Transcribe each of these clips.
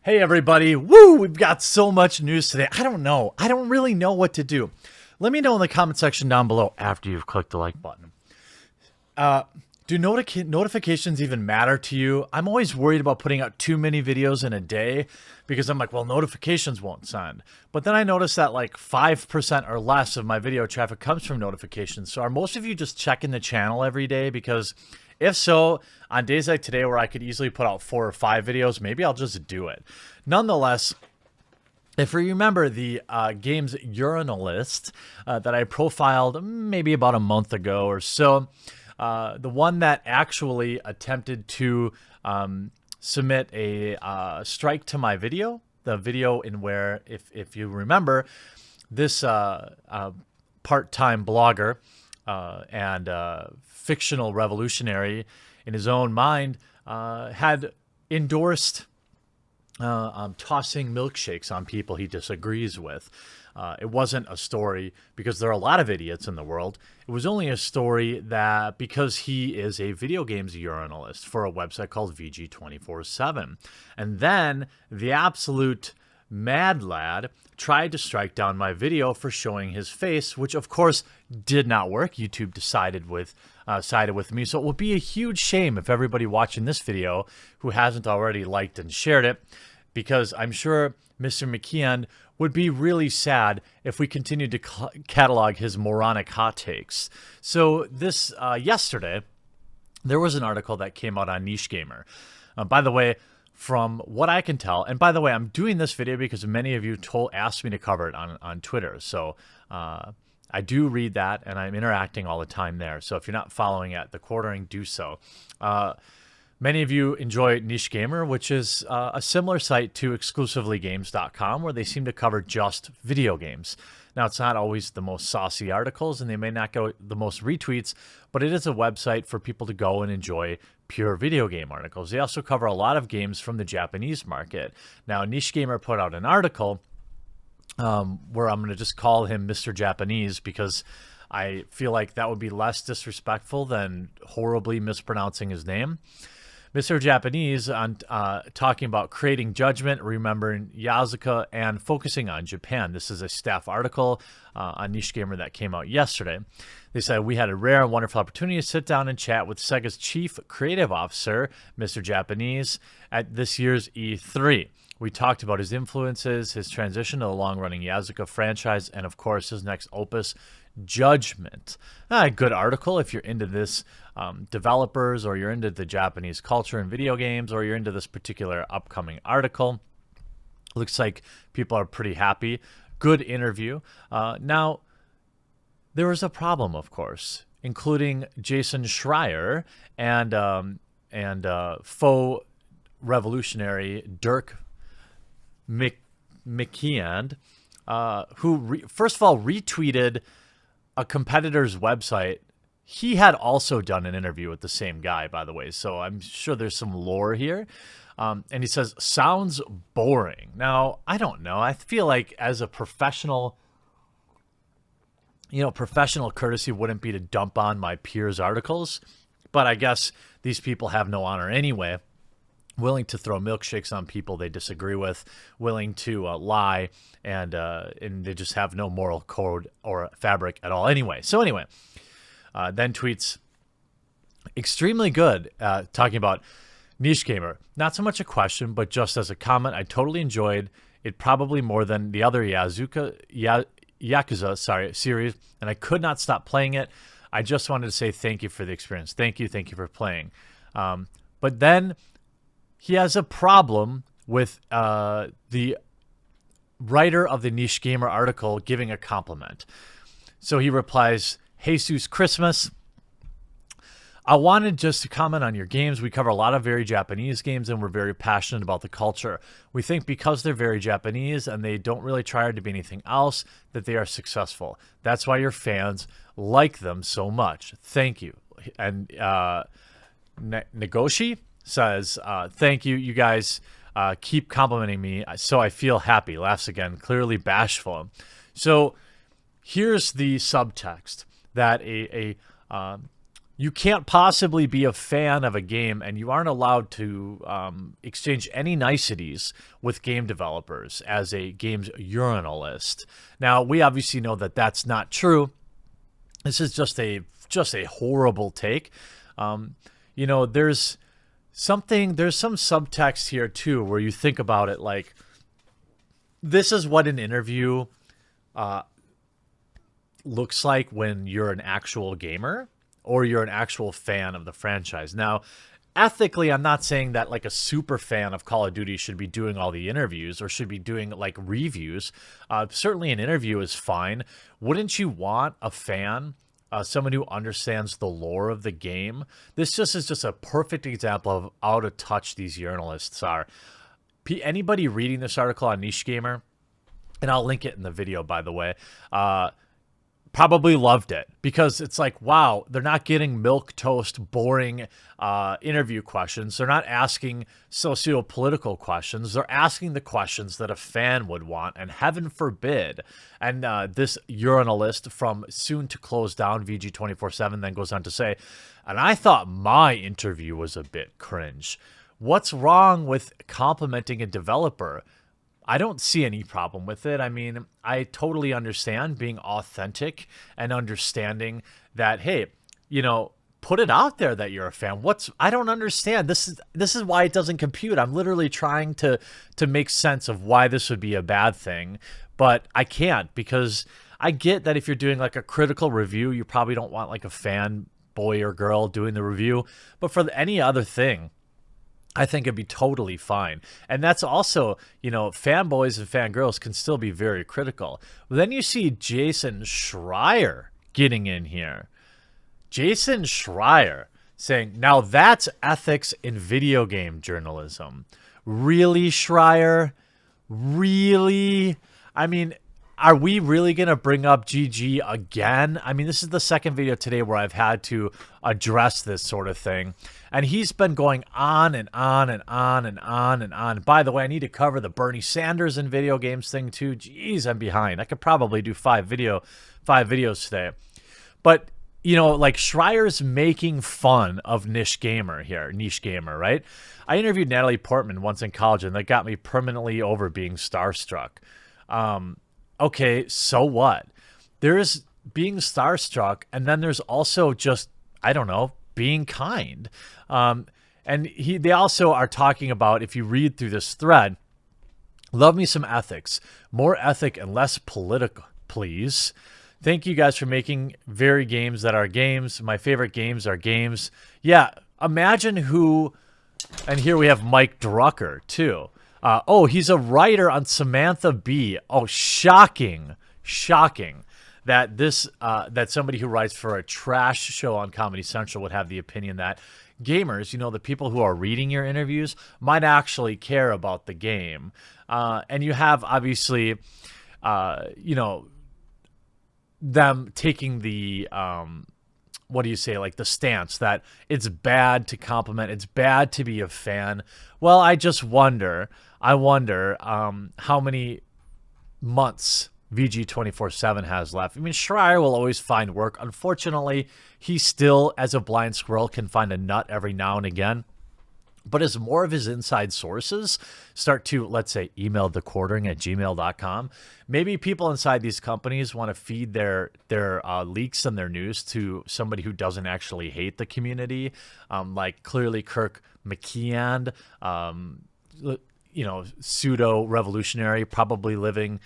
Hey everybody, woo, we've got so much news today. I don't really know what to do. Let me know in the comment section down below after you've clicked the like button. Do notifications even matter to you? I'm always worried about putting out too many videos in a day because I'm like, well, notifications won't send. But then I notice that like 5% or less of my video traffic comes from notifications. So are most of you just checking the channel every day? Because if so, on days like today where I could easily put out 4 or 5 videos, maybe I'll just do it. Nonetheless, if you remember the game's Urinalist that I profiled maybe about a month ago or so, the one that actually attempted to submit a strike to my video, the video in where, if you remember, this part-time blogger and fictional revolutionary in his own mind had endorsed tossing milkshakes on people he disagrees with. It wasn't a story because there are a lot of idiots in the world. It was only a story that because he is a video games urinalist for a website called VG247. And then the absolute mad lad tried to strike down my video for showing his face, which of course did not work. YouTube sided with me. So it would be a huge shame if everybody watching this video who hasn't already liked and shared it, because I'm sure Mr. McKeon would be really sad if we continued to catalog his moronic hot takes. So this yesterday, there was an article that came out on Niche Gamer. By the way, from what I can tell, and by the way, I'm doing this video because many of you asked me to cover it on Twitter. So I do read that, and I'm interacting all the time there. So if you're not following at the quartering, do so. Many of you enjoy Niche Gamer, which is a similar site to exclusivelygames.com, where they seem to cover just video games. Now, it's not always the most saucy articles, and they may not get the most retweets, but it is a website for people to go and enjoy pure video game articles. They also cover a lot of games from the Japanese market. Now, Niche Gamer put out an article where I'm going to just call him Mr. Japanese because I feel like that would be less disrespectful than horribly mispronouncing his name. Mr. Japanese on talking about creating judgment, remembering Yazuka, and focusing on Japan. This is a staff article on Niche Gamer that came out yesterday. They said, we had a rare and wonderful opportunity to sit down and chat with Sega's chief creative officer, Mr. Japanese, at this year's E3. We talked about his influences, his transition to the long-running Yazuka franchise, and of course his next opus, Judgment. A good article if you're into this developers, or you're into the Japanese culture and video games, or you're into this particular upcoming article. Looks like people are pretty happy. Good interview. Now, there was a problem, of course, including Jason Schreier and faux revolutionary Dirk McKeon, who first of all retweeted a competitor's website. He had also done an interview with the same guy, by the way, so I'm sure there's some lore here. And he says, sounds boring. Now, I don't know. I feel like as a professional, professional courtesy wouldn't be to dump on my peers' articles, but I guess these people have no honor anyway. Willing to throw milkshakes on people they disagree with, willing to lie, and they just have no moral code or fabric at all anyway. So anyway, then tweets, extremely good, talking about Niche Gamer. Not so much a question, but just as a comment, I totally enjoyed it, probably more than the other Yakuza series, and I could not stop playing it. I just wanted to say thank you for the experience. Thank you for playing. But then he has a problem with the writer of the Niche Gamer article giving a compliment. So he replies, Jesus Christmas, I wanted just to comment on your games. We cover a lot of very Japanese games, and we're very passionate about the culture. We think because they're very Japanese and they don't really try to be anything else, that they are successful. That's why your fans like them so much. Thank you. And Nagoshi says, thank you. You guys keep complimenting me, so I feel happy. Laughs again, clearly bashful. So here's the subtext that a you can't possibly be a fan of a game, and you aren't allowed to exchange any niceties with game developers as a games urinalist. Now, we obviously know that that's not true. This is just a horrible take. You know, there's some subtext here too, where you think about it like, this is what an interview looks like when you're an actual gamer or you're an actual fan of the franchise. Now, ethically, I'm not saying that like a super fan of Call of Duty should be doing all the interviews or should be doing like reviews. Certainly an interview is fine. Wouldn't you want a fan, someone who understands the lore of the game? This is just a perfect example of how out of touch these urinalists are. Anybody reading this article on Niche Gamer, and I'll link it in the video, by the way, probably loved it, because it's like, wow, they're not getting milquetoast, boring interview questions. They're not asking socio-political questions. They're asking the questions that a fan would want, and heaven forbid. And this urinalist from soon to close down VG247 then goes on to say, and I thought my interview was a bit cringe. What's wrong with complimenting a developer? I don't see any problem with it. I mean, I totally understand being authentic and understanding that, hey, you know, put it out there that you're a fan. I don't understand. This is why it doesn't compute. I'm literally trying to make sense of why this would be a bad thing, but I can't, because I get that if you're doing like a critical review, you probably don't want like a fan boy or girl doing the review, but for any other thing, I think it'd be totally fine. And that's also, you know, fanboys and fangirls can still be very critical. But then you see Jason Schreier getting in here. Jason Schreier saying, now that's ethics in video game journalism. Really, Schreier? Really? I mean, are we really going to bring up GG again? I mean, this is the second video today where I've had to address this sort of thing. And he's been going on and on and on and on and on. By the way, I need to cover the Bernie Sanders in video games thing too. Jeez, I'm behind. I could probably do five videos today. But, you know, like, Schreier's making fun of Niche Gamer, right? I interviewed Natalie Portman once in college, and that got me permanently over being starstruck. Okay, so what? There's being starstruck, and then there's also just, I don't know, being kind. And they also are talking about, if you read through this thread, love me some ethics. More ethic and less political, please. Thank you guys for making very games that are games. My favorite games are games. Yeah, imagine who, and here we have Mike Drucker, too. Oh, he's a writer on Samantha Bee. Oh, shocking that that somebody who writes for a trash show on Comedy Central would have the opinion that gamers, you know, the people who are reading your interviews, might actually care about the game. And you have, obviously, you know, them taking the, what do you say, like the stance that it's bad to compliment, it's bad to be a fan. Well, I wonder how many months VG247 has left. I mean, Schreier will always find work. Unfortunately, he still, as a blind squirrel, can find a nut every now and again. But as more of his inside sources start to, let's say, email thecordering@gmail.com, maybe people inside these companies want to feed their leaks and their news to somebody who doesn't actually hate the community, like clearly Kirk McKeand, you know, pseudo-revolutionary, probably living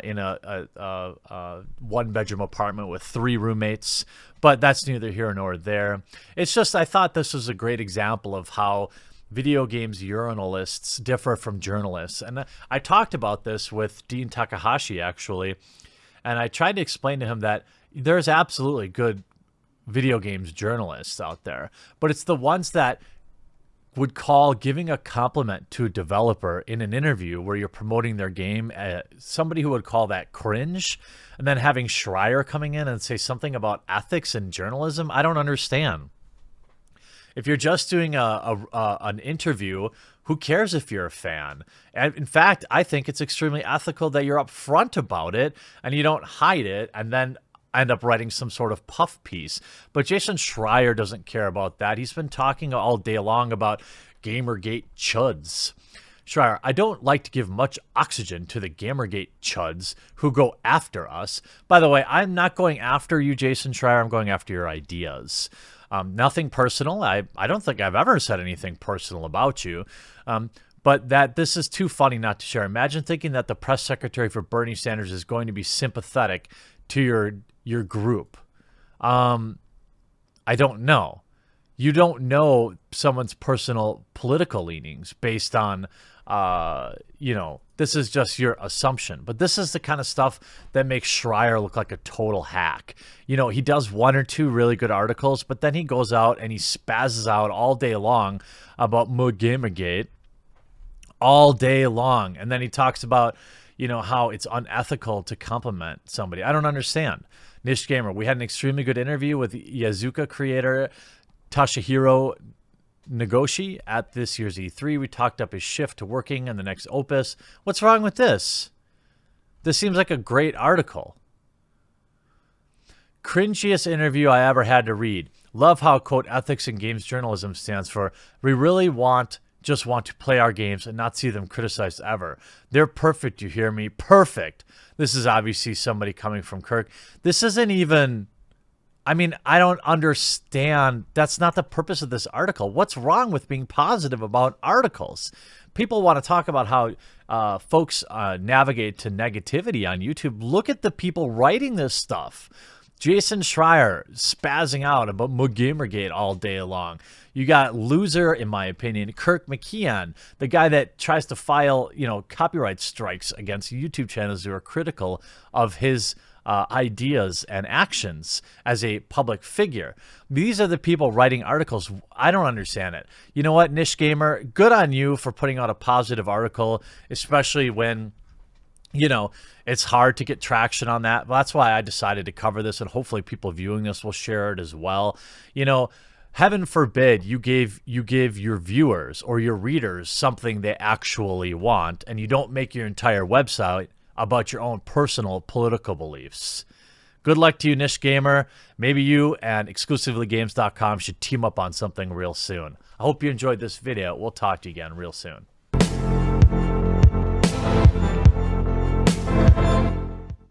in a one-bedroom apartment with 3 roommates. But that's neither here nor there. It's just, I thought this was a great example of how video games urinalists differ from journalists. And I talked about this with Dean Takahashi, actually, and I tried to explain to him that there's absolutely good video games journalists out there, but it's the ones that would call giving a compliment to a developer in an interview where you're promoting their game, somebody who would call that cringe, and then having Schreier coming in and say something about ethics and journalism. I don't understand. If you're just doing an interview, who cares if you're a fan? And in fact, I think it's extremely ethical that you're upfront about it and you don't hide it and then end up writing some sort of puff piece. But Jason Schreier doesn't care about that. He's been talking all day long about Gamergate chuds. Schreier, I don't like to give much oxygen to the Gamergate chuds who go after us. By the way, I'm not going after you, Jason Schreier. I'm going after your ideas. Nothing personal. I don't think I've ever said anything personal about you. But that this is too funny not to share. Imagine thinking that the press secretary for Bernie Sanders is going to be sympathetic to your group. I don't know. You don't know someone's personal political leanings based on, this is just your assumption. But this is the kind of stuff that makes Schreier look like a total hack. He does one or two really good articles, but then he goes out and he spazzes out all day long about Gamergate all day long. And then he talks about, how it's unethical to compliment somebody. I don't understand. Nish Gamer, we had an extremely good interview with Yazuka creator Toshihiro Nagoshi at this year's E3. We talked up his shift to working on the next opus. What's wrong with this? This seems like a great article. Cringiest interview I ever had to read. Love how, quote, ethics in games journalism stands for, we really just want to play our games and not see them criticized ever. They're perfect, you hear me? Perfect. This is obviously somebody coming from Kirk. This isn't even... I don't understand. That's not the purpose of this article. What's wrong with being positive about articles? People want to talk about how folks navigate to negativity on YouTube. Look at the people writing this stuff. Jason Schreier spazzing out about Gamergate all day long. You got loser, in my opinion, Kirk McKeon, the guy that tries to file, copyright strikes against YouTube channels who are critical of his ideas and actions as a public figure. These are the people writing articles. I don't understand it. You know what, Nish Gamer, good on you for putting out a positive article, especially when, it's hard to get traction on that. That's why I decided to cover this, and hopefully people viewing this will share it as well. Heaven forbid you give your viewers or your readers something they actually want, and you don't make your entire website about your own personal political beliefs. Good luck to you, Nish Gamer. Maybe you and ExclusivelyGames.com should team up on something real soon. I hope you enjoyed this video. We'll talk to you again real soon.